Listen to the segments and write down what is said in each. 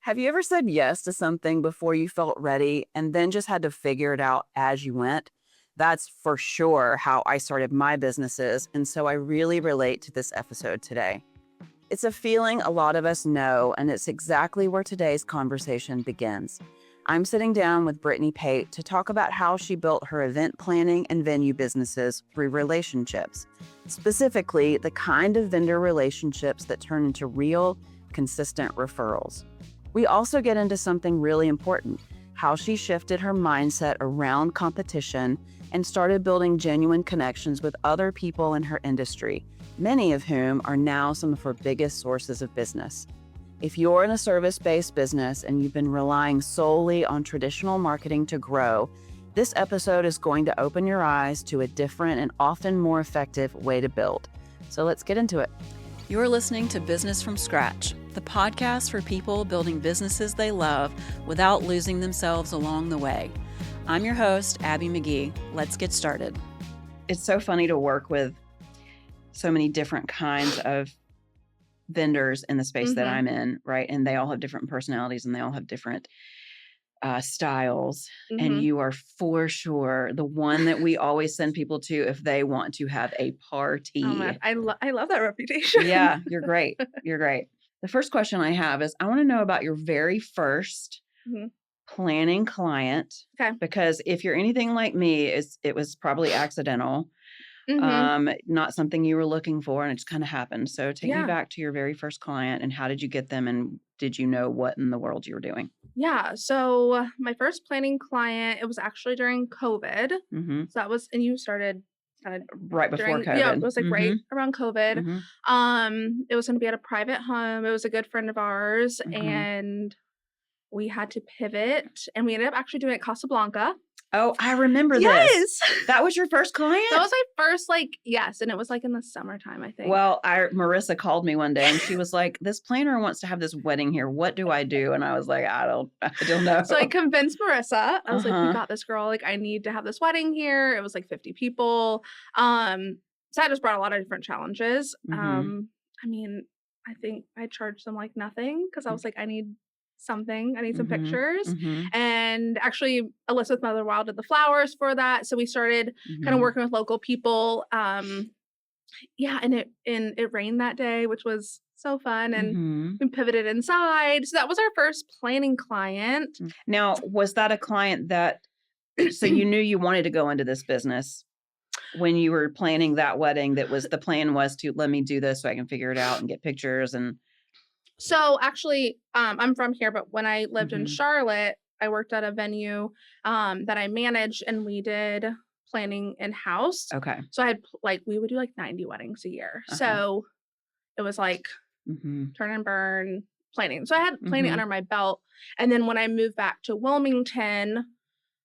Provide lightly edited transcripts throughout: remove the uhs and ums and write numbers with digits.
Have you ever said yes to something before you felt ready and then just had to figure it out as you went? That's for sure how I started my businesses, and so I really relate to this episode today. It's a feeling a lot of us know, and it's exactly where today's conversation begins. I'm sitting down with Brittanie Pate to talk about how she built her event planning and venue businesses through relationships, specifically the kind of vendor relationships that turn into real, consistent referrals. We also get into something really important, how she shifted her mindset around competition and started building genuine connections with other people in her industry, many of whom are now some of her biggest sources of business. If you're in a service-based business and you've been relying solely on traditional marketing to grow, this episode is going to open your eyes to a different and often more effective way to build. So let's get into it. You're listening to Business from Scratch, the podcast for people building businesses they love without losing themselves along the way. I'm your host, Abby McGee. Let's get started. It's so funny to work with so many different kinds of vendors in the space that I'm in, right? And they all have different personalities and they all have different styles. And you are for sure the one that we always send people to if they want to have a party. Oh man, I love that reputation. Yeah, you're great. You're great. The first question I have is I want to know about your very first planning client. Okay. Because if you're anything like me, it was probably accidental. Not something you were looking for, and it just kind of happened. So take me back to your very first client, and how did you get them, and did you know what in the world you were doing? Yeah. So my first planning client, it was actually during COVID. So that was, and you started kind of right before COVID. Yeah, it was like right around COVID. It was going to be at a private home. It was a good friend of ours, and we had to pivot, and we ended up actually doing it at Casablanca. Oh, I remember this. That was your first client? That was my first, yes. And it was in the summertime, I think. Well, Marissa called me one day and she was like, this planner wants to have this wedding here. What do I do? And I was like, I don't know. So I convinced Marissa. I was like, we got this, girl. I need to have this wedding here. It was 50 people. So that just brought a lot of different challenges. I mean, I think I charged them nothing because I was like, I need something. I need some pictures. And actually, Elizabeth Motherwild did the flowers for that. So we started kind of working with local people. And it rained that day, which was so fun. And we pivoted inside. So that was our first planning client. Now, was that a client that, so you knew you wanted to go into this business when you were planning that wedding, the plan was to let me do this so I can figure it out and get pictures and... So actually, I'm from here, but when I lived in Charlotte, I worked at a venue that I managed, and we did planning in-house. Okay. So I had we would do 90 weddings a year. So it was turn and burn planning. So I had planning under my belt. And then when I moved back to Wilmington,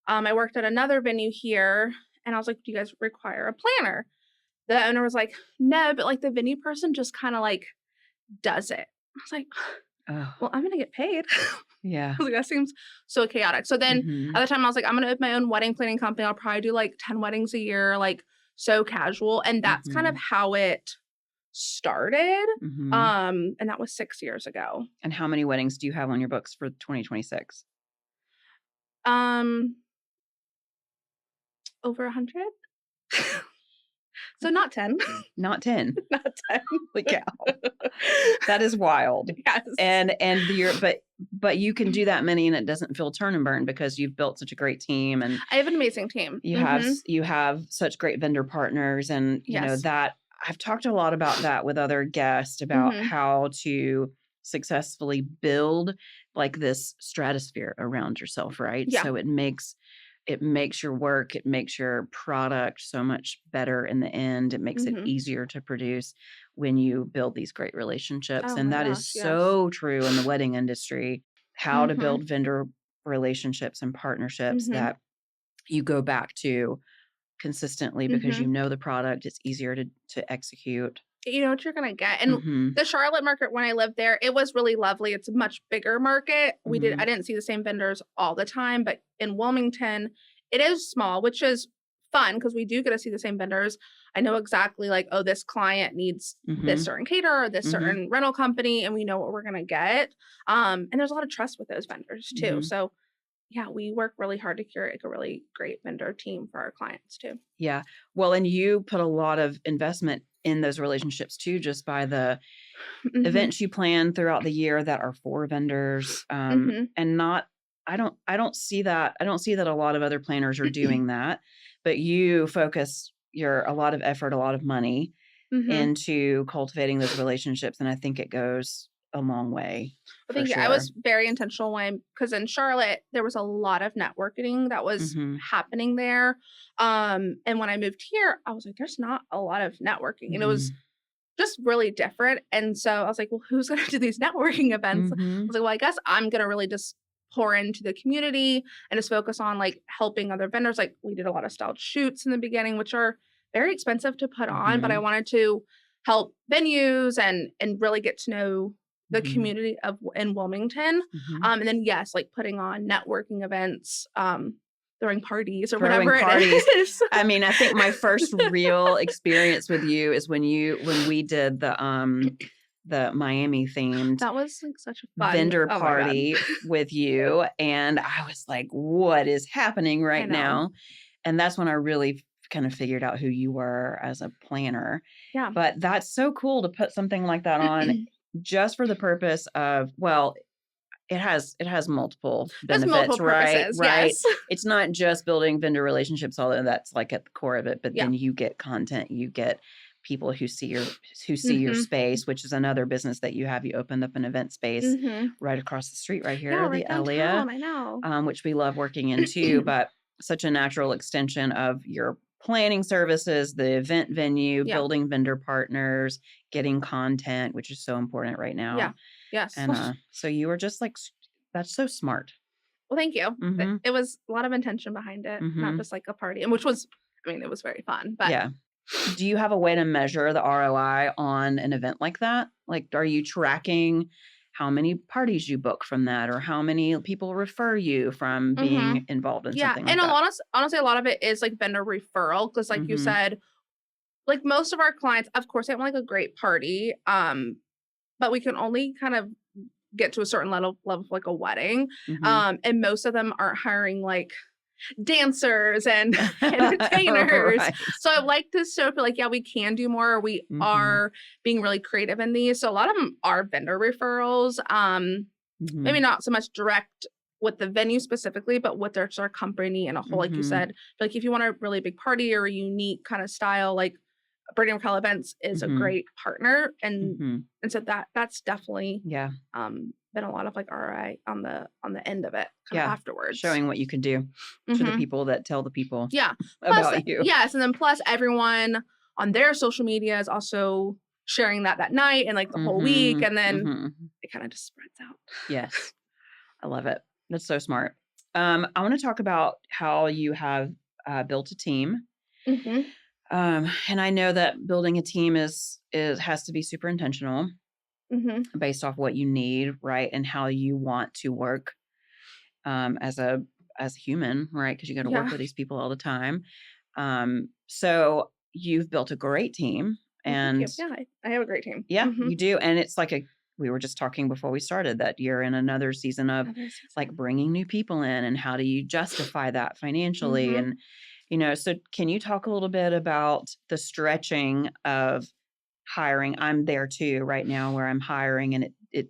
I worked at another venue here, and I was like, do you guys require a planner? The owner was like, no, but the venue person just kind of does it. I was like, well, I'm going to get paid. Yeah. I was like, that seems so chaotic. So then at the time I was like, I'm going to open my own wedding planning company. I'll probably do 10 weddings a year, so casual. And that's kind of how it started. And that was 6 years ago. And how many weddings do you have on your books for 2026? Over 100. So not 10. Not 10. Not 10. Holy cow. That is wild. Yes. And but you can do that many and it doesn't feel turn and burn because you've built such a great team, and I have an amazing team. You have such great vendor partners, and you know that I've talked a lot about that with other guests about how to successfully build this stratosphere around yourself, right? Yeah. So it makes your work, it makes your product so much better in the end. It makes it easier to produce when you build these great relationships. And that is so true in the wedding industry, how to build vendor relationships and partnerships that you go back to consistently because you know the product, it's easier to execute. You know what you're going to get. And the Charlotte market, when I lived there, it was really lovely. It's a much bigger market. I didn't see the same vendors all the time, but in Wilmington, it is small, which is fun because we do get to see the same vendors. I know exactly like, oh, this client needs this certain caterer or this certain rental company, and we know what we're going to get. And there's a lot of trust with those vendors too. So yeah, we work really hard to curate like a really great vendor team for our clients too. Yeah. Well, and you put a lot of investment in those relationships too, just by the events you plan throughout the year that are for vendors. And I don't see that. I don't see that a lot of other planners are doing that, but you focus a lot of effort, a lot of money into cultivating those relationships. And I think it goes a long way. I think I was very intentional because in Charlotte, there was a lot of networking that was happening there. And when I moved here, I was like, there's not a lot of networking. And it was just really different. And so I was like, well, who's going to do these networking events? I was like, well, I guess I'm going to really just pour into the community and just focus on like helping other vendors. Like we did a lot of styled shoots in the beginning, which are very expensive to put on, but I wanted to help venues and really get to know the community in Wilmington. And then yes, like putting on networking events, throwing parties or whatever it is. I mean, I think my first real experience with you is when we did the Miami themed that was like such a fun vendor party with you. And I was like, what is happening right now? And that's when I really kind of figured out who you were as a planner. Yeah. But that's so cool to put something like that on just for the purpose of, well, it has multiple benefits, right? Yes. It's not just building vendor relationships, although that's like at the core of it, but then you get content, you get people who see your space, which is another business that you have. You opened up an event space right across the street right here, right the Elia, I know. Which we love working into, but such a natural extension of your planning services, the event venue, building vendor partners, getting content, which is so important right now. Yeah. Yes. And so you were just like, that's so smart. Well, thank you. It was a lot of intention behind it, not just like a party, and which was, I mean, it was very fun. But yeah. Do you have a way to measure the ROI on an event like that? Like, are you tracking how many parties you book from that, or how many people refer you from being involved in something like that? And honestly, a lot of it is like vendor referral, because like you said, like most of our clients, of course, they want like a great party, but we can only kind of get to a certain level of like a wedding, and most of them aren't hiring like dancers and entertainers. Right. So I like to show like, yeah, we can do more. We are being really creative in these. So a lot of them are vendor referrals. Maybe not so much direct with the venue specifically, but with their company and a whole, like you said, like if you want a really big party or a unique kind of style, like Brittanie Pate Events is a great partner. And so that's definitely been a lot of like ROI on the end of it afterwards. Showing what you can do to the people that tell the people about you. Yes. And then plus everyone on their social media is also sharing that night and like the whole week. And then it kind of just spreads out. Yes. I love it. That's so smart. I want to talk about how you have built a team. And I know that building a team has to be super intentional. Based off what you need, right, and how you want to work as a human, right? Because you got to work with these people all the time. So you've built a great team, and I have a great team. Yeah, you do, and it's like we were just talking before we started that you're in another season of like bringing new people in, and how do you justify that financially, and so can you talk a little bit about the stretching of hiring? I'm there too right now where I'm hiring, and it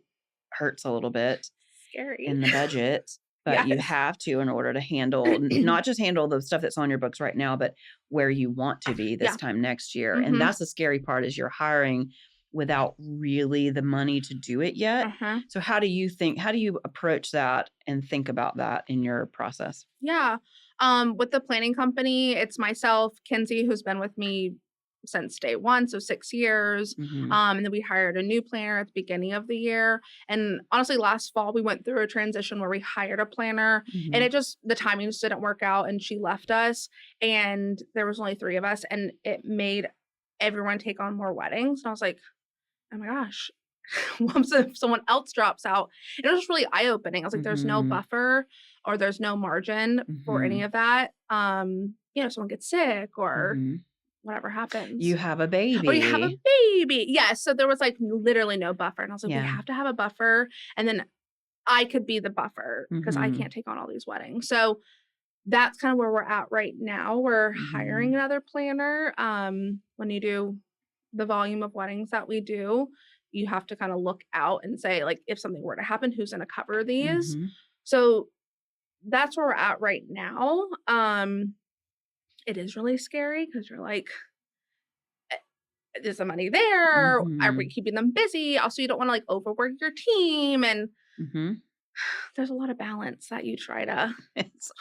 hurts a little bit scary in the budget, but you have to in order to handle not just handle the stuff that's on your books right now, but where you want to be this time next year. And that's the scary part, is you're hiring without really the money to do it yet. So how do you approach that and think about that in your process? With the planning company, it's myself, Kinsey, who's been with me since day one, so 6 years. And then we hired a new planner at the beginning of the year. And honestly, last fall, we went through a transition where we hired a planner, and the timing just didn't work out, and she left us, and there was only 3 of us, and it made everyone take on more weddings. And I was like, oh my gosh, what if someone else drops out? And it was just really eye-opening. I was like, there's no buffer or there's no margin for any of that. someone gets sick or Mm-hmm. whatever happens. You have a Or you have a baby. baby. Yes. So there was like literally no buffer. And I was like, we Yeah. have to have a buffer. And then I could be the buffer because I Mm-hmm. can't take on all these weddings. So that's kind of where we're at right now. We're Mm-hmm. hiring another planner. When you do the volume of weddings that we do, you have to kind of look out and say, like, if something were to happen, who's going to cover these? Mm-hmm. So that's where we're at right now. It is really scary because you're like, is the money there? Are we Mm-hmm. keeping them busy? Also, you don't want to like overwork your team. And Mm-hmm. there's a lot of balance that you try to. It's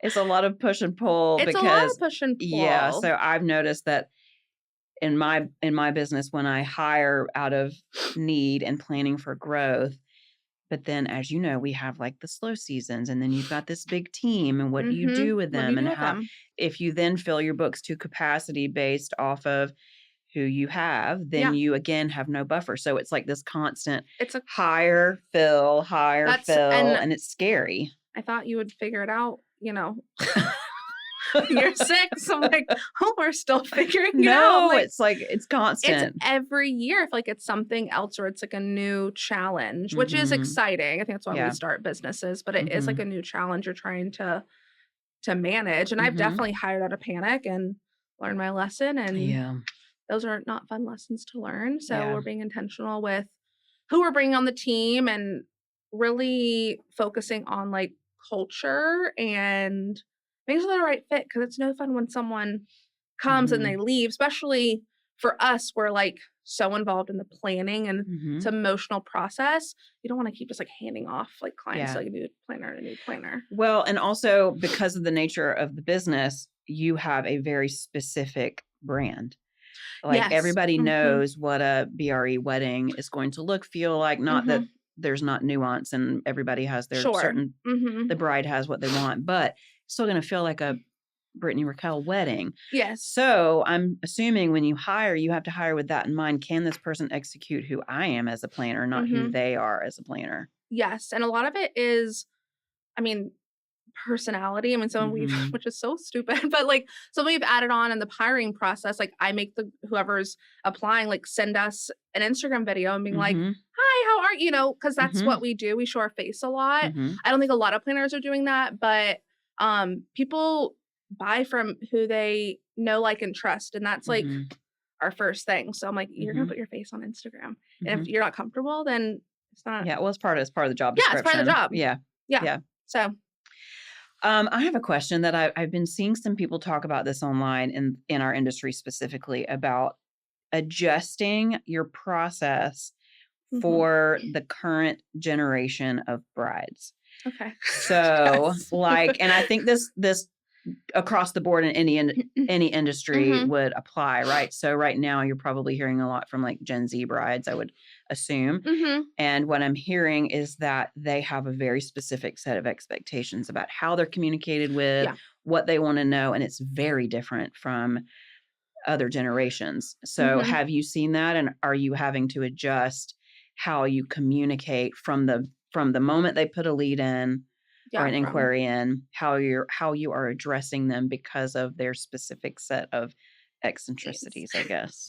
it's a lot of push and pull It's a lot because of push and yeah, pull. so I've noticed that in my business when I hire out of need and planning for growth, but then as you know, we have like the slow seasons and then you've got this big team and what do you do with What do you them do and with how them? if you then fill your books to capacity based off of who you have, then Yeah, you again have no buffer. So it's like this constant it's a hire, that's fill, and and it's scary. I thought you would figure it out. You're sick. So I'm like, oh, we're still figuring it out. I'm No, like, it's like it's it's constant. every year. I feel like it's something else or it's like a new challenge, which is Mhm. exciting. I think that's why we Yeah. start businesses, but it is like a Mhm. new challenge you're trying to manage. And I've Mhm. definitely hired out of panic and learned my lesson. And Yeah. those are not fun lessons to learn. So Yeah. we're being intentional with who we're bringing on the team and really focusing on like culture and making sure they're the right fit because it's no fun when someone comes and they Mhm. leave, especially for us. We're like so involved in the planning and it's Mhm. an emotional process. You don't want to keep just like handing off like clients to Yeah. like a new planner and a new planner. Well, and also because of the nature of the business, you have a very specific brand. Like Yes. everybody Mm-hmm. knows what a BRE wedding is going to look, feel like, not that Mm-hmm. there's not nuance and everybody has their Sure. certain Mm-hmm. the bride has what they want, but it's still going to feel like a Brittany Raquel wedding. Yes. So I'm assuming when you hire, you have to hire with that in mind. Can this person execute who I am as a planner, not who Mm-hmm. they are as a planner? Yes. And a lot of it is, I mean, personality. I mean, someone we've Mhm. which is so stupid, but like something we've added on in the hiring process, like I make the whoever's applying, like send us an Instagram video and being like, Mhm. hi, how are you? Because that's what Mhm. we do. We show our face a lot. Mhm. I don't think a lot of planners are doing that, but people buy from who they know, like, and trust. And that's like Mhm. our first thing. So I'm like, you're gonna Mhm. put your face on Instagram. And if Mhm. you're not comfortable, then it's not. Yeah, well, it's part of the job Yeah, it's part of the description. job. Yeah. Yeah. Yeah. So I have a question that I've been seeing some people talk about this online in our industry specifically about adjusting your process mhm. for the current generation of brides. Okay. So, Yes. like, and I think this across the board in any industry Mhm. would apply, right? So right now you're probably hearing a lot from like Gen Z brides, I would assume. Mhm. And what I'm hearing is that they have a very specific set of expectations about how they're communicated with, Yeah. what they want to know, and it's very different from other generations. So Mhm. have you seen that, and are you having to adjust how you communicate from the moment they put a lead in or Yeah, an from inquiry in, how you are addressing them because of their specific set of needs. eccentricities, I guess?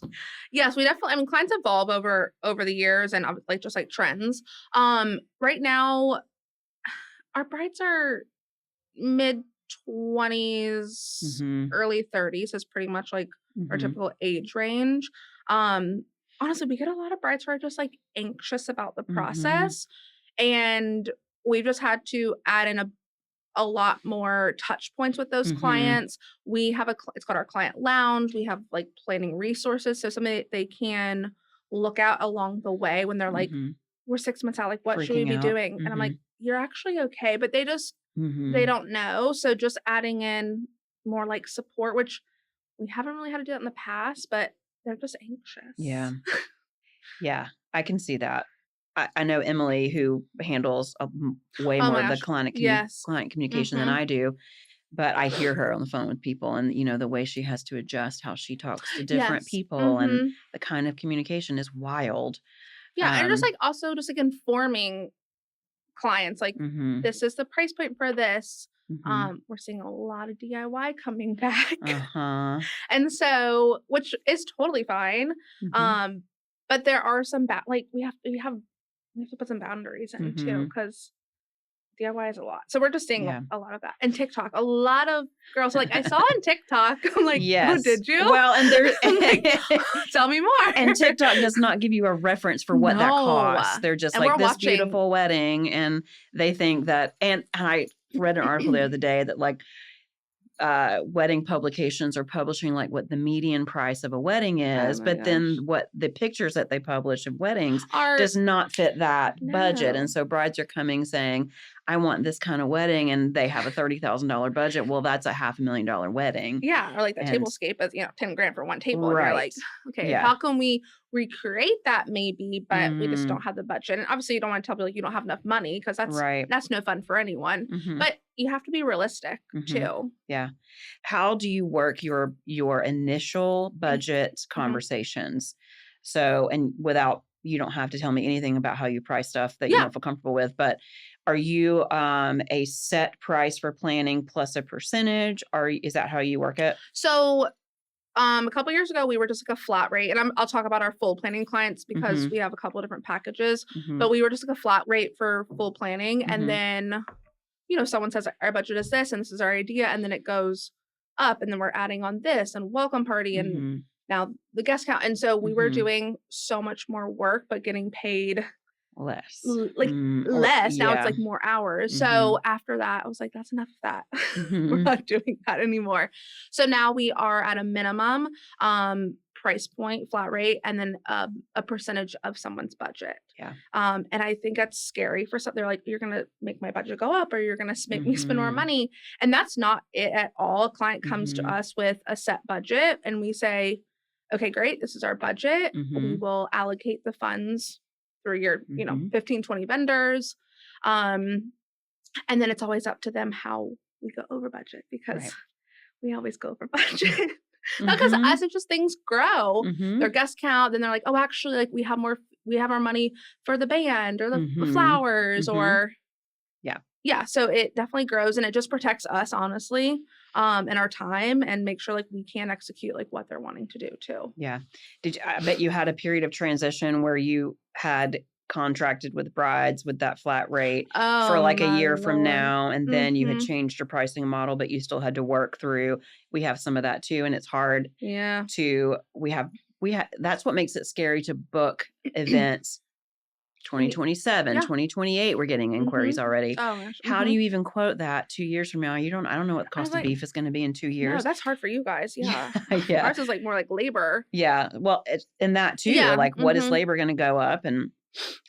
Yes, we definitely, I mean, clients evolve over the years and like just like trends. Right now our brides are mid 20s, Mhm. early 30s is pretty much like our Mhm. typical age range. Um Honestly, we get a lot of brides who are just like anxious about the Mhm. process and we've just had to add in a lot more touch points with those Mhm. clients. We have it's called our client lounge. We have like planning resources. So something that they can look at along the way when they're like, Mhm. we're 6 months out, like what should we Freaking be out. doing? And I'm like, Mhm. you're actually okay. But they Mhm. don't know. So just adding in more like support, which we haven't really had to do that in the past, but they're just Yeah. anxious. Yeah, I can see that. I know Emily who handles way Oh more my of the gosh. Yes. client communication than Mm-hmm. I do, but I hear her on the phone with people and, the way she has to adjust how she talks to different Yes. people and Mm-hmm. the kind of communication is wild. Yeah. And just Um, like also just like informing clients. Like, this is the price point for this. We're seeing a lot of DIY coming back. And so, which is totally fine. But there are some like we have to put some boundaries in too, because DIY is a lot. So we're just seeing a lot of that. And TikTok, a lot of girls, like I saw on TikTok, I'm like, oh, did you? Well, and there's like, tell me more. And TikTok does not give you a reference for what that costs. They're just like this beautiful wedding. And they think that, and I read an article the other day that like wedding publications are publishing like what the median price of a wedding is, but then what the pictures that they publish of weddings does not fit that budget. And so brides are coming saying, I want this kind of wedding, and they have a $30,000 budget. Well, that's a $500,000 wedding. Yeah. Or like the tablescape is, $10,000 for one table. Right. And you're like, okay, how can we recreate that maybe, but we just don't have the budget. And obviously you don't want to tell people like you don't have enough money, because that's no fun for anyone. But you have to be realistic too. Yeah. How do you work your initial budget conversations? So, and you don't have to tell me anything about how you price stuff that you don't feel comfortable with, but are you a set price for planning plus a percentage, or is that how you work it? So a couple years ago, we were just like a flat rate, and I'll talk about our full planning clients because we have a couple of different packages, but we were just like a flat rate for full planning. And then, someone says our budget is this, and this is our idea. And then it goes up, and then we're adding on this and welcome party and now the guest count. And so we were doing so much more work, but getting paid less. Less. Now it's like more hours. So after that, I was like, that's enough of that. We're not doing that anymore. So now we are at a minimum price point, flat rate, and then a percentage of someone's budget. Yeah. And I think that's scary for some. They're like, you're going to make my budget go up, or you're going to make me spend more money. And that's not it at all. A client comes to us with a set budget, and we say, okay, great. This is our budget. We will allocate the funds through your, 15, 20 vendors. And then it's always up to them how we go over budget, because we always go over budget. Because as it just things grow, their guest count, then they're like, oh, actually, like we have our money for the band or the flowers or. Yeah. So it definitely grows, and it just protects us, honestly, and our time, and make sure like we can execute like what they're wanting to do too. Yeah. I bet you had a period of transition where you had contracted with brides with that flat rate for like a year from now, and then you had changed your pricing model, but you still had to work through. We have some of that too, and it's hard. We have that's what makes it scary to book events. 2027, 2028, we're getting inquiries already. Oh, gosh. How do you even quote that 2 years from now? I don't know what the cost of beef is going to be in 2 years. No, that's hard for you guys. Yeah. Yeah. Ours is like more like labor. Yeah. Well, and that too, like what is labor going to go up, and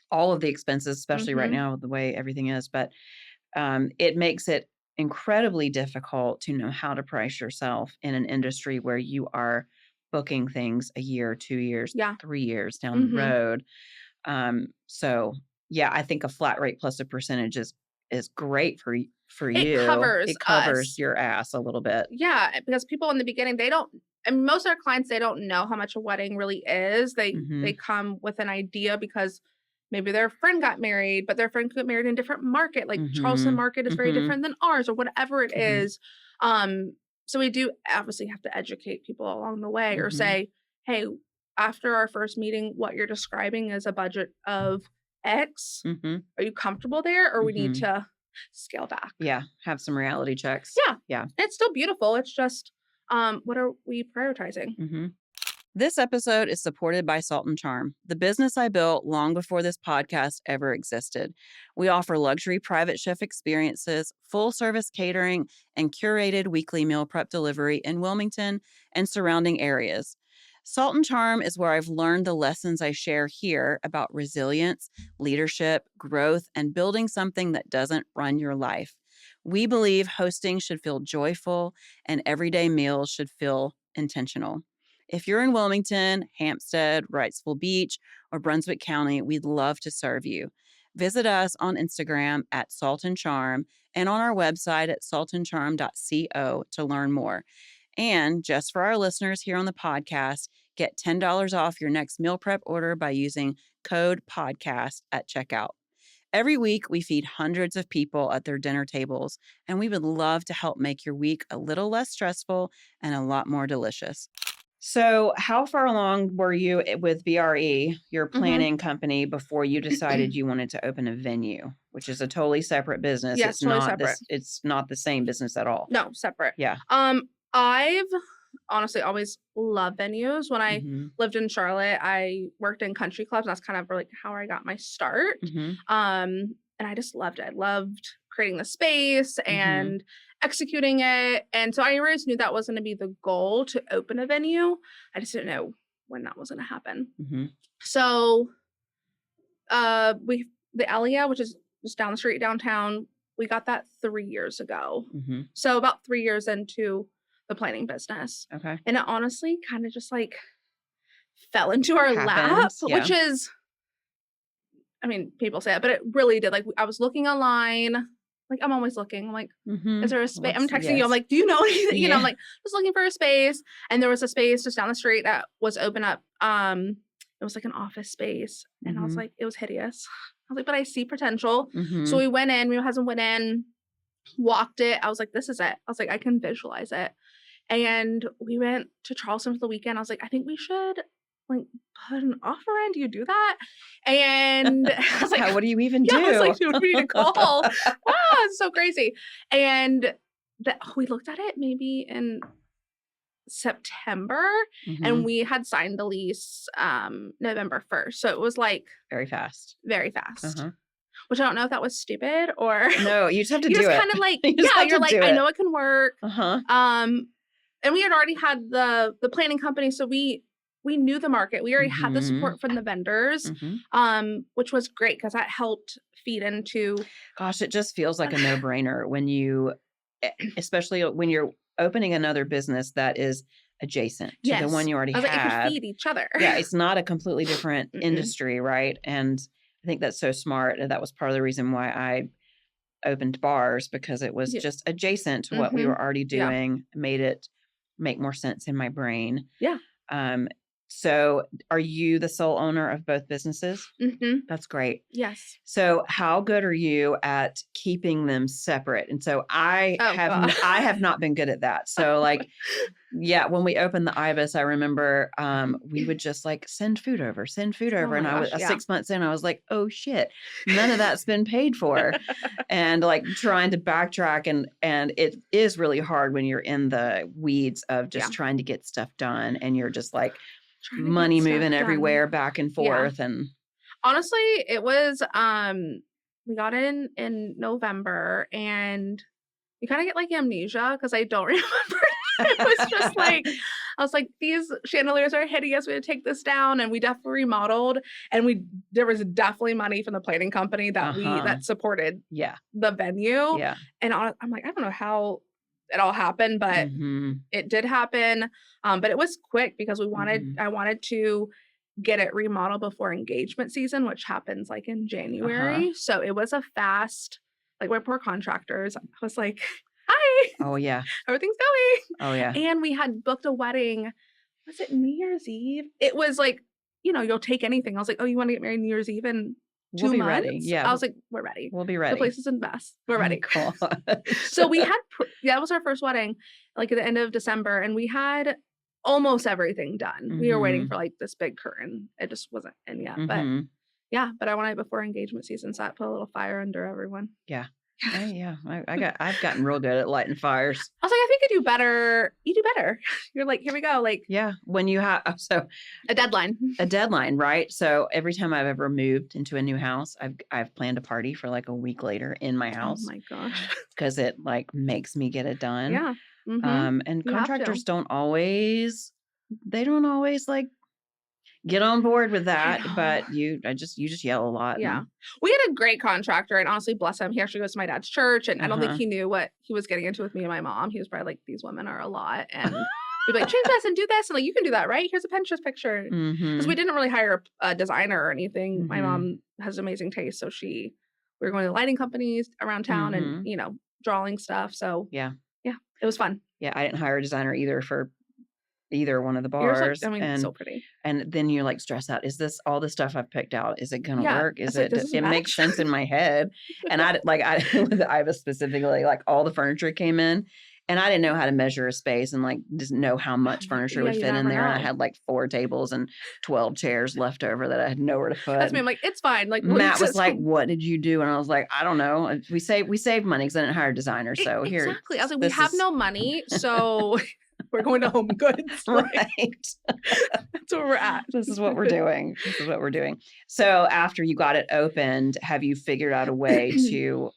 all of the expenses, especially right now with the way everything is. But it makes it incredibly difficult to know how to price yourself in an industry where you are booking things a year, 2 years, 3 years down the road. So yeah, I think a flat rate plus a percentage is great for you. It covers your ass a little bit. Yeah. Because people in the beginning, most of our clients, they don't know how much a wedding really is. They come with an idea because maybe their friend got married, but their friend got married in a different market. Like Charleston market is very different than ours, or whatever it is. So we do obviously have to educate people along the way, or say, hey, after our first meeting, what you're describing is a budget of X. Are you comfortable there, or we need to scale back? Yeah. Have some reality checks. Yeah. It's still beautiful. It's just, what are we prioritizing? This episode is supported by Salt and Charm, the business I built long before this podcast ever existed. We offer luxury private chef experiences, full service catering, and curated weekly meal prep delivery in Wilmington and surrounding areas. Salt and Charm is where I've learned the lessons I share here about resilience, leadership, growth, and building something that doesn't run your life. We believe hosting should feel joyful and everyday meals should feel intentional. If you're in Wilmington, Hampstead, Wrightsville Beach, or Brunswick County, we'd love to serve you. Visit us on Instagram at Salt and Charm and on our website at saltandcharm.co to learn more. And just for our listeners here on the podcast, get $10 off your next meal prep order by using code podcast at checkout. Every week, we feed hundreds of people at their dinner tables, and we would love to help make your week a little less stressful and a lot more delicious. So, how far along were you with BRE, your planning company, before you decided you wanted to open a venue, which is a totally separate business? Yes, It's totally not separate. It's not the same business at all. No, separate. Yeah. I've honestly always loved venues. When I lived in Charlotte, I worked in country clubs. That's kind of like how I got my start. And I just loved it. I loved creating the space and executing it. And so I always knew that was going to be the goal, to open a venue. I just didn't know when that was going to happen. So the Elia, which is just down the street downtown, we got that 3 years ago. So about 3 years into the planning business. Okay. And it honestly kind of just like fell into our lap, which is, I mean, people say it, but it really did. Like, I was looking online. Like, I'm always looking. I'm like, is there a space? I'm texting you. I'm like, do you know anything? You know, I'm like, just looking for a space. And there was a space just down the street that was open up. It was like an office space. And I was like, it was hideous. I was like, but I see potential. So we went in. My husband went in, walked it. I was like, this is it. I was like, I can visualize it. And we went to Charleston for the weekend. I was like, I think we should like put an offer in. Do you do that? And I was like, what do you even do? I was like, dude, we need to call. It's so crazy. And we looked at it maybe in September, and we had signed the lease November 1st. So it was like very fast. Which I don't know if that was stupid or no. You just have to you do just it. kind of like you're like, I know it can work. And we had already had the planning company, so we knew the market. We already had the support from the vendors, which was great because that helped feed into. Gosh, it just feels like a no-brainer when you, especially when you're opening another business that is adjacent to the one you already have. Like, it could feed each other. Yeah, it's not a completely different industry, right? And I think that's so smart. And that was part of the reason why I opened bars, because it was just adjacent to what we were already doing, made it make more sense in my brain. Yeah. So are you the sole owner of both businesses? That's great. Yes. So how good are you at keeping them separate? And so I have not been good at that. So like, when we opened the Ibis, I remember we would just like send food over. And I was 6 months in, I was like, oh shit, none of that's been paid for. And like trying to backtrack, and it is really hard when you're in the weeds of just trying to get stuff done, and you're just like money moving everywhere back and forth. And honestly, it was we got in November, and you kind of get like amnesia because I don't remember. It was just like, I was like, these chandeliers are hideous. We had to take this down, and we definitely remodeled, and there was definitely money from the planning company that that supported the venue. Yeah. And I'm like, I don't know how it all happened, but it did happen. But it was quick because I wanted to get it remodeled before engagement season, which happens like in January. So it was a fast, like, my poor contractors. I was like, hi. Oh yeah. Everything's going. Oh yeah. And we had booked a wedding. Was it New Year's Eve? It was like, you'll take anything. I was like, oh, you want to get married New Year's Eve in 2 we'll be months? ready. Yeah. I was like, we're ready. We'll be ready. The place is in best. We're ready. Cool. So we had, that was our first wedding, like at the end of December, and we had almost everything done. We were waiting for like this big curtain. It just wasn't in yet. But I wanted it before engagement season, so I put a little fire under everyone. Yeah. I've gotten real good at lighting fires. I was like, I think you do better. You do better. You're like, here we go. Like, when you have a deadline, right? So every time I've ever moved into a new house, I've planned a party for like a week later in my house. Oh my gosh, because it like makes me get it done. Yeah. And contractors don't always like get on board with that, but you just yell a lot. Yeah. We had a great contractor, and honestly, bless him, he actually goes to my dad's church, and I don't think he knew what he was getting into with me and my mom. He was probably like, these women are a lot, and he'd be like, change this and do this, and like, you can do that, right? Here's a Pinterest picture. Because we didn't really hire a designer or anything. My mom has amazing taste, so we were going to lighting companies around town and drawing stuff. So yeah, it was fun. Yeah, I didn't hire a designer either for either one of the Yours bars. look, I mean, so pretty. And then you're like stressed out. Is this all the stuff I've picked out? Is it going to work? Is it, does this it match? makes sense in my head. And with Iva specifically, like all the furniture came in and I didn't know how to measure a space and like just know how much furniture would you fit in never there. And I know. had like 4 tables and 12 chairs left over that I had nowhere to put. That's me. I'm like, it's fine. Like Matt was like, what did you do? And I was like, I don't know. We saved money because I didn't hire a designer. So here. Exactly. I was like, we have no money. So we're going to Home Goods. Right. That's where we're at. This is what we're doing. So after you got it opened, have you figured out a way to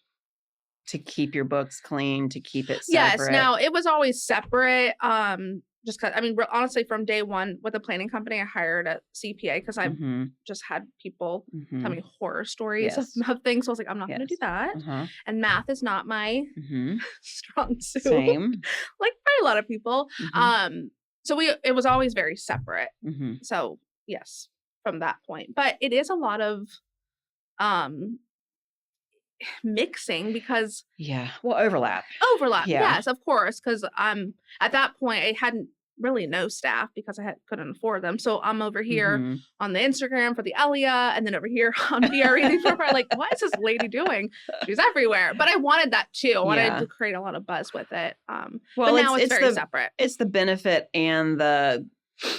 keep your books clean, to keep it separate? Yes. Now it was always separate. Just because, I mean, honestly, from day one with the planning company, I hired a CPA because I've just had people tell me horror stories of things. So I was like, I'm not going to do that. And math is not my strong suit. Same. Like for a lot of people. So it was always very separate. So yes, from that point. But it is a lot of mixing because overlap. Yes, of course, because at that point I hadn't really no staff because I couldn't afford them, so I'm over here on the Instagram for the Elia and then over here on BRE like, what is this lady doing? She's everywhere. But I wanted that too. I wanted to create a lot of buzz with it. But now it's very separate. It's the benefit and the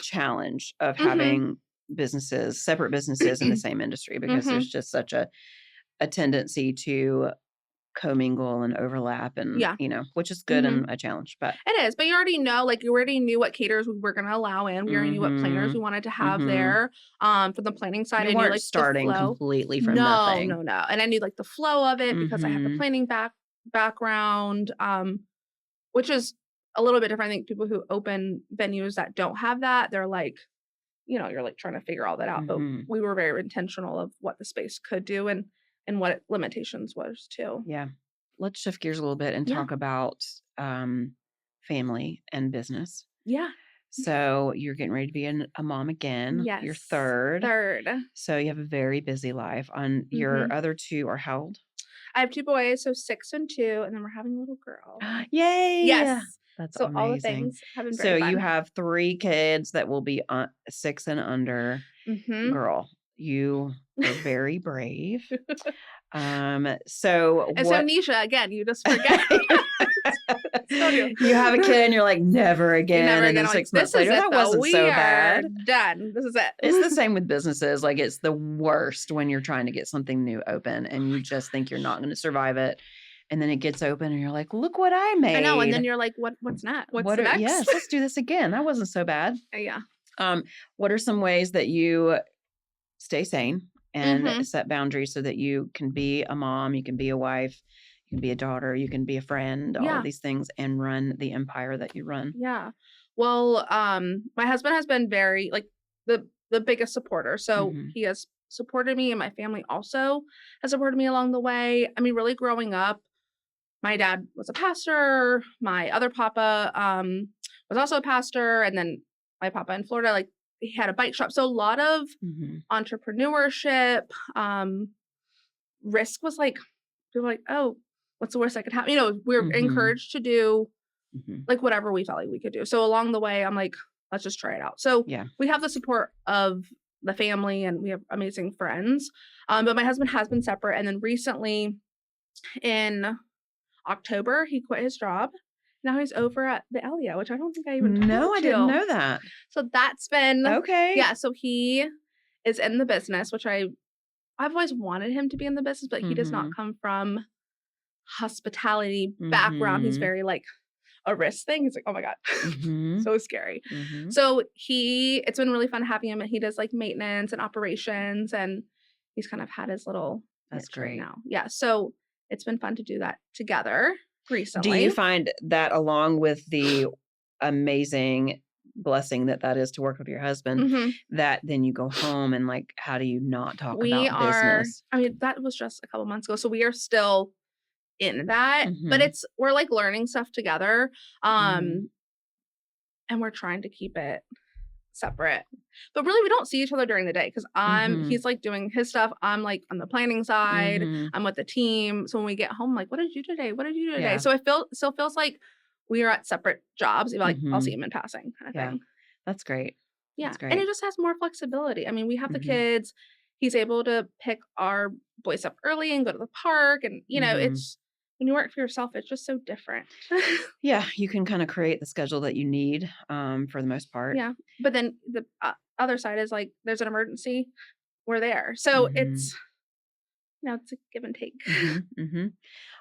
challenge of having separate businesses in the same industry, because there's just such a tendency to commingle and overlap and, which is good and a challenge, but it is, but you already know, like you already knew what caterers we were going to allow in. We already knew what planners we wanted to have there. For the planning side, you I knew like starting completely from nothing. No. And I knew like the flow of it because I had the planning background, which is a little bit different. I think people who open venues that don't have that, they're like, you're like trying to figure all that out. But we were very intentional of what the space could do and what limitations was too. Yeah. Let's shift gears a little bit and talk about family and business. Yeah. So you're getting ready to be a mom again. Yes. You're third. So you have a very busy life. On your other 2 are how old? I have 2 boys, so 6 and 2, and then we're having a little girl. Yay! Yes. That's so amazing. All the things have been very fun. You have 3 kids that will be 6 and under. Girl, you are very brave. So Nisha, again, you just forget. You have a kid and you're like, never again. And then 6 months later, that wasn't so bad. Done. This is it. It's the same with businesses. Like, it's the worst when you're trying to get something new open and you just think you're not going to survive it. And then it gets open and you're like, look what I made. I know. And then you're like, what's next? What's next? Yes, let's do this again. That wasn't so bad. Yeah. What are some ways that you stay sane and set boundaries so that you can be a mom, you can be a wife, you can be a daughter, you can be a friend, all of these things, and run the empire that you run? Yeah. Well, my husband has been very, like, the biggest supporter. So he has supported me, and my family also has supported me along the way. I mean, really growing up, my dad was a pastor. My other papa was also a pastor. And then my papa in Florida, like, he had a bike shop. So a lot of entrepreneurship, risk was like, people were like, oh, what's the worst that could happen? We're encouraged to do like whatever we felt like we could do. So along the way, I'm like, let's just try it out. So we have the support of the family and we have amazing friends. But my husband has been separate. And then recently in October, he quit his job. Now he's over at the Elia, which I don't think I even told you. I didn't know that. So that's been okay. Yeah, so he is in the business, which I've always wanted him to be in the business, but he does not come from hospitality background. He's very like a risk thing. He's like, oh my God, so scary. So it's been really fun having him, and he does like maintenance and operations, and he's kind of had his little. That's great. Now. Yeah, so it's been fun to do that together recently. Do you find that, along with the amazing blessing that is to work with your husband, that then you go home and like, how do you not talk about business? I mean, that was just a couple months ago, so we are still in that, but we're like learning stuff together, and we're trying to keep it separate. But really, we don't see each other during the day because he's like doing his stuff. I'm like on the planning side. I'm with the team. So when we get home, I'm like, what did you do today? What did you do today? So it still feels like we are at separate jobs. Like I'll see him in passing kind of thing. That's great. Yeah, That's and great. it just has more flexibility. I mean, we have the Mhm. kids. He's able to pick our boys up early and go to the park, and, Mhm. it's when you work for yourself, it's just so different. Yeah, you can kinda create the schedule that you need, for the most part. Yeah, but then the, other side is, like, there's an emergency, we're there. So Mhm. it's, it's a give and take. Mhm.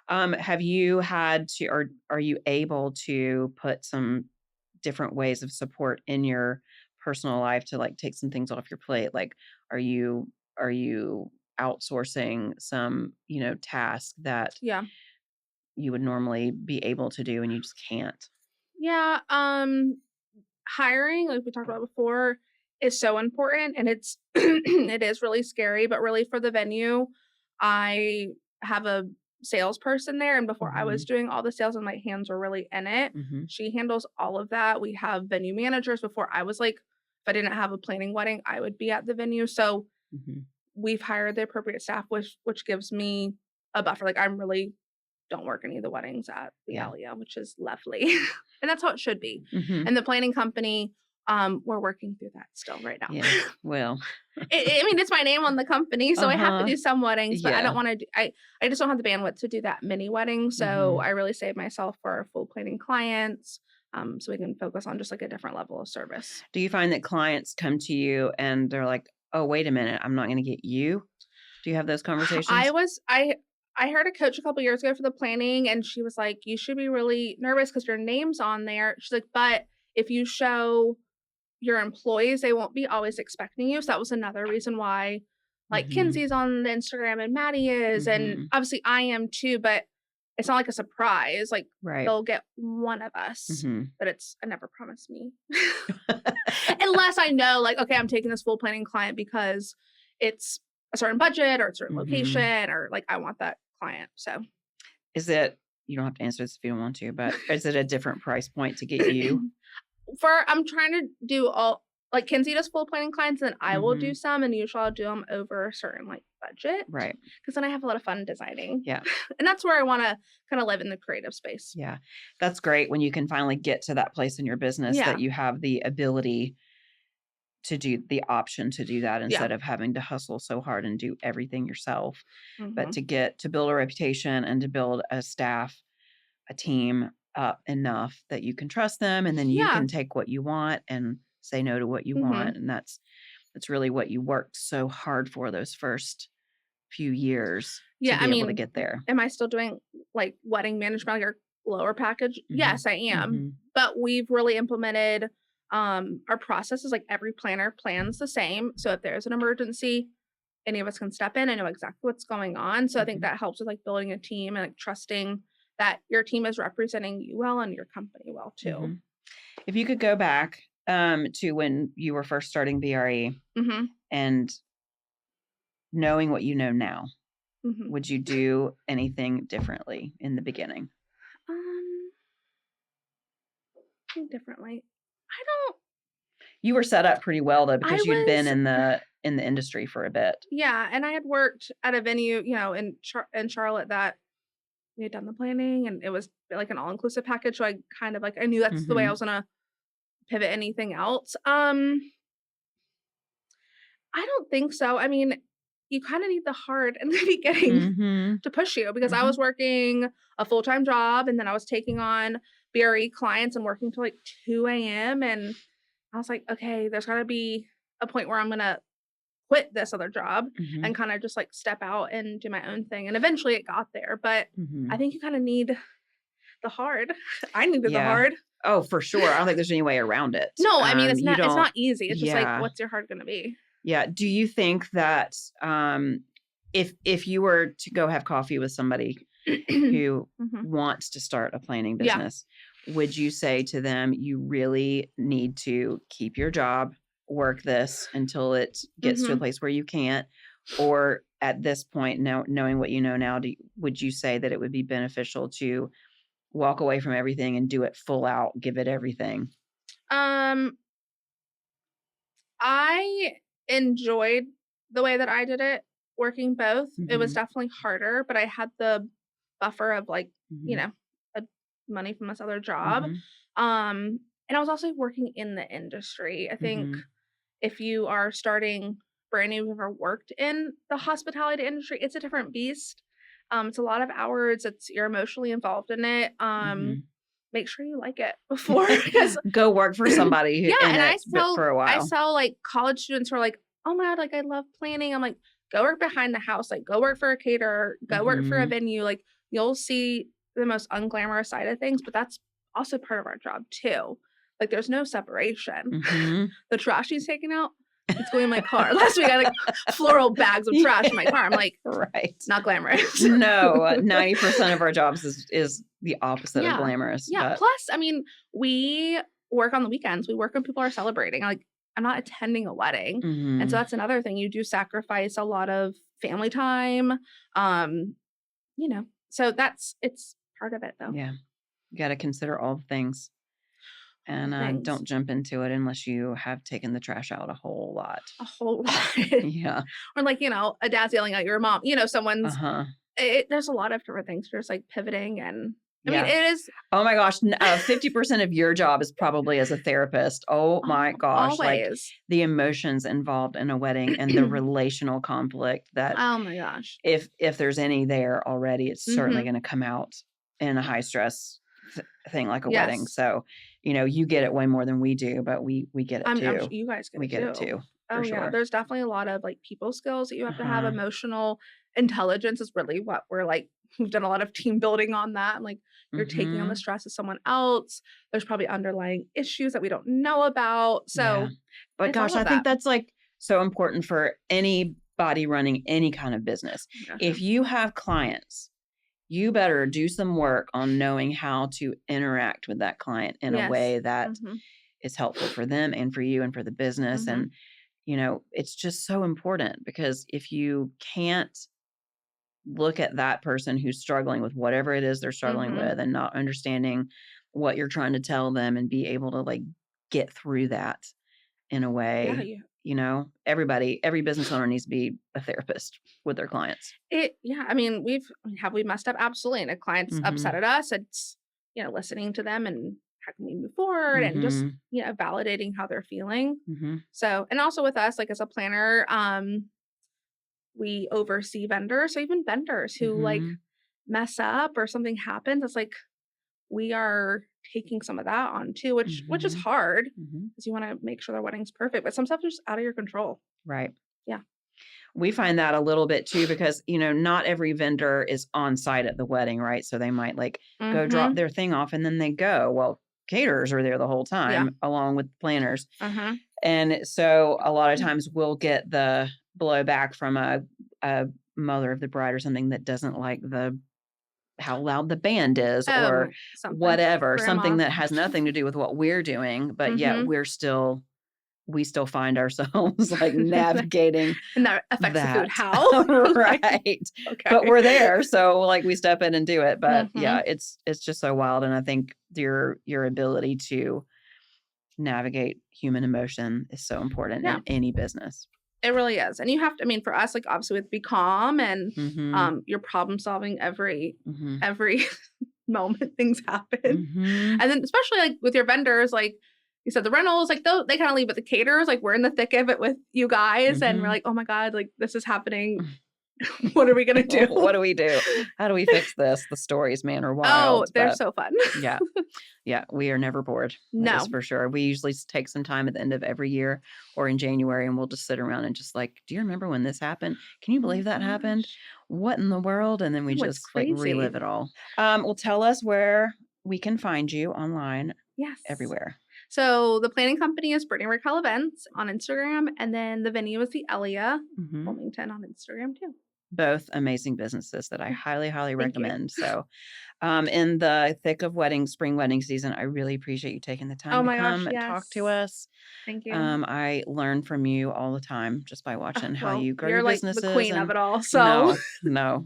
Mhm. Have you had to or are you able to put some different ways of support in your personal life to, like, take some things off your plate? Like, are you outsourcing some, task that Yeah. you would normally be able to do and you just can't? Yeah, hiring, like we talked about before, is so important, and it's it is really scary, but really for the venue, I have a salesperson there, and before I was Mhm. doing all the sales and my hands were really in it, Mhm. she handles all of that. We have venue managers. Before I was like, if I didn't have a planning wedding, I would be at the venue. So Mhm. we've hired the appropriate staff, which gives me a buffer. Like I'm really don't work any of the weddings at the Yeah. Alia, which is lovely. And that's how it should be. Mhm. And the planning company, we're working through that still right now. Yeah. Well, I mean, it's my name on the company, so I have to uh-huh. do some weddings, but I Yeah. don't want to do, I just don't have the bandwidth to do that many weddings. So Mhm. I really save myself for full planning clients. So we can focus on just like a different level of service. Do you find that clients come to you and they're like, "Oh, wait a minute, I'm not gonna get you?" Do you have those I conversations? was I heard a coach a couple years ago for the planning, and she was like, "You should be really nervous because your name's on there." She's like, "But if you show your employees, they won't be always expecting you." So that was another reason why, like, Mhm. Kinsey's on the Instagram and Maddie is, and Mhm. obviously I am too, but it's not like a surprise. Like, Right. they'll get one of us, Mhm. but it's a never promise me. Unless I know, like, okay, I'm taking this full planning client because it's a certain budget or a certain Mhm. location, or like I want that client. So Is it you don't have to answer this if you don't want to, but is it a different price point to get you? for I'm trying to do all like Kinsey does full planning clients, and then I will do Mhm. some, and usually I'll do them over a certain like budget Right. because then I have a lot of fun designing, Yeah. and that's where I want to kind of live in the creative space. Yeah. That's great when you can finally get to that place in your business Yeah, that you have the ability to do the option to do that yeah, instead of having to hustle so hard and do everything yourself. But hmm to build a reputation and to build a staff, a team up enough that you can trust them and then you yeah, can take what you want and say no to what you hmm want. And that's really what you worked so hard for those first few years to yeah. I be able to mean, get there. am I still doing like wedding management, like our lower package? Mhm. Yes, I am. Mhm. But we've really implemented our processes. Like every planner plans the same. So if there's an emergency, any of us can step in and know exactly what's going on. So I think Mhm. that helps with like building a team and like trusting that your team is representing you well and your company well too. Mhm. If you could go back to when you were first starting BRE hmm and knowing what you know now, hmm would you do anything differently in the beginning? Um, think differently. I don't. You were set up pretty well though I because you'd been was in the industry for a bit. yeah, and I had worked at a venue, in Charlotte that we had done the planning, and it was like an all inclusive package. So I kind of like I knew that's the way I Mhm. was gonna pivot anything else. I don't think so. I mean, you kind of need the hard in the beginning Mhm. to push you because I was Mhm. working a full time job and then I was taking on BRE clients and working till like 2 a.m. And I was like, okay, there's got to be a point where I'm going to quit this other job Mhm. and kind of just like step out and do my own thing. And eventually it got there. But I Mhm. think you kind of need the hard. I needed the Yeah. hard. Oh, for sure. I don't think there's any way around it. No, I mean You it's don't not easy. It's just like yeah. what's your hard going to be? Yeah. Do you think that if you were to go have coffee with somebody who hmm wants to start a planning Yeah. business, would you say to them, you really need to keep your job, work this until it gets to a hmm place where you can't? Or at this point, now knowing what you know now, would you say that it would be beneficial to walk away from everything and do it full out, give it everything? Um, I enjoyed the way that I did it, working both. It was Mhm. definitely harder, but I had the buffer of like, you Mhm. know, a money from this other job. Mhm. Um, And I was also working in the industry. I think Mm-hmm. if you are starting brand new, you've ever worked in the hospitality industry, it's a different beast. It's a lot of hours. You're emotionally involved in it. Mm-hmm. Make sure you like it before, because Go work for somebody yeah, in and it for a I while. saw like college students who are like, oh my God, like I love planning. I'm like, go work behind the house, like go work for a caterer, go work for a Mm-hmm. venue. Like you'll see the most unglamorous side of things, but that's also part of our job too. Like there's no separation. Mm-hmm. The trash he's taking out, it's going in my car. Last week I had like floral bags of trash in my car. I'm like, Right. not glamorous. No, 90% of our jobs is the opposite of Yeah. glamorous. Yeah. But Plus, I mean, we work on the weekends. We work when people are celebrating. Like, I'm not attending a wedding. And so mhm. that's another thing. You do sacrifice a lot of family time. Um, so it's part of it though. Yeah, you got to consider all the things, All the and don't things. jump into it unless you have taken the trash out a whole lot. A whole lot. Yeah. Or like, a dad's yelling at your mom, someone's, Uh-huh. there's a lot of different things. There's like pivoting and I mean, Yeah. it is Oh my gosh, 50% of your job is probably as a therapist. Oh my gosh, like always. the emotions involved in a wedding and the relational conflict that Oh my gosh. if there's any there already, it's certainly going to come out in a high stress thing like a wedding. Yes. So, you get it way more than we do, but we get it I'm too. sure you guys get We it get it too. too, Oh for yeah, sure. there's definitely a lot of like people skills that you have to have. Uh-huh. Emotional intelligence is really what we're like. We've done a lot of team building on that. And like you're taking on the Mhm. stress of someone else. There's probably underlying issues that we don't know about. Yeah. So But it's all gosh, of I think that. that's like so important for anybody running any kind of business. Oh my gosh, If you have clients, you better do some work on knowing how to interact with that client in a yes. way that Mhm. is helpful for them and for you and for the business. Mhm. And, it's just so important, because if you can't look at that person who's struggling with whatever it is they're struggling Mhm. with and not understanding what you're trying to tell them and be able to like get through that in a Yeah, way, every business owner needs to be a therapist with their clients. I mean, have we messed up? Absolutely. And a client's upset Mhm. at us. It's, listening to them and how can we move forward and just, Mhm. validating how they're feeling. Mhm. So, and also with us, like as a planner, we oversee vendors. So even vendors who like Mhm. mess up or something happens, it's like we are taking some of that on too, which is Mhm. hard Mhm. because you want to make sure their wedding's perfect, but some stuff is just out of your control. Right. Yeah. We find that a little bit too, because, not every vendor is on site at the wedding, right? So they might like go drop Mm-hmm. their thing off and then they go. Well, caterers are there the whole Yeah. time along with planners. Uh-huh. And so a lot of times we'll get the blowback from a mother of the bride or something that doesn't like how loud the band is, or Something. whatever, something Grandma. that has nothing to do with what we're doing, but yet Mm-hmm. we still find ourselves like navigating And that affects the food. that. How? Right. Okay. But we're there. So like we step in and do it. But Mm-hmm. yeah, it's just so wild. And I think your ability to navigate human emotion is so important Yeah. in any business. It really is. And you have to, I mean, for us, like obviously we have to be calm and Mm-hmm. you're problem solving every Mm-hmm. moment things happen. Mm-hmm. And then especially like with your vendors, like you said, the rentals, like they kind of leave it the caterers, like we're in the thick of it with you guys and we're like, oh my God, like this is happening. What are we gonna do? What do we do? How do we fix this? The stories, man, are Oh, wild. they're so fun. Yeah. Yeah. We are never bored. No. That is for sure. We usually take some time at the end of every year or in January, and we'll just sit around and just like, do you remember when this happened? Can you believe that happened? What in the world? And then we It's just like relive it all. Well, tell us where we can find you online. Yes. Everywhere. So the planning company is Brittanie Pate Events on Instagram, and then the venue is the Elia Wilmington on Instagram too. Both amazing businesses that I highly, highly Thank you. recommend. So, in the thick of spring wedding season, I really appreciate you taking the time to come and talk to us. Thank you. I learn from you all the time just by watching how you grow you're your like businesses. the queen of it all. So no.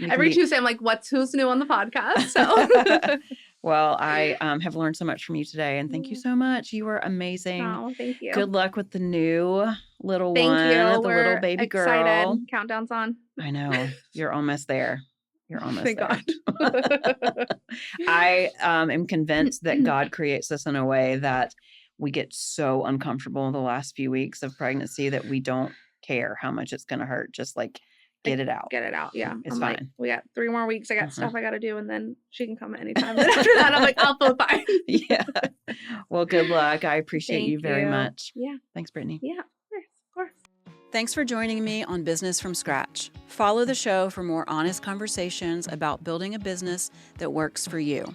Every Tuesday I'm like, who's new on the podcast? So well, I have learned so much from you today, and thank you so much. You were amazing. Oh, thank you. Good luck with the new little Thank one, you. the We're little baby excited. girl. Countdown's on. I know. You're almost there. You're almost Thank there. God. I am convinced that God creates us in a way that we get so uncomfortable in the last few weeks of pregnancy that we don't care how much it's going to hurt. Just like get it out. Get it out. Yeah. It's I'm fine. like, we got 3 more weeks. I got stuff I got to do, and then she can come at any time. And after that, I'm like, I'll feel fine. Yeah. Well, good luck. I appreciate Thank you very much. Yeah. Thanks, Brittanie. Yeah. Of course. Thanks for joining me on Business from Scratch. Follow the show for more honest conversations about building a business that works for you.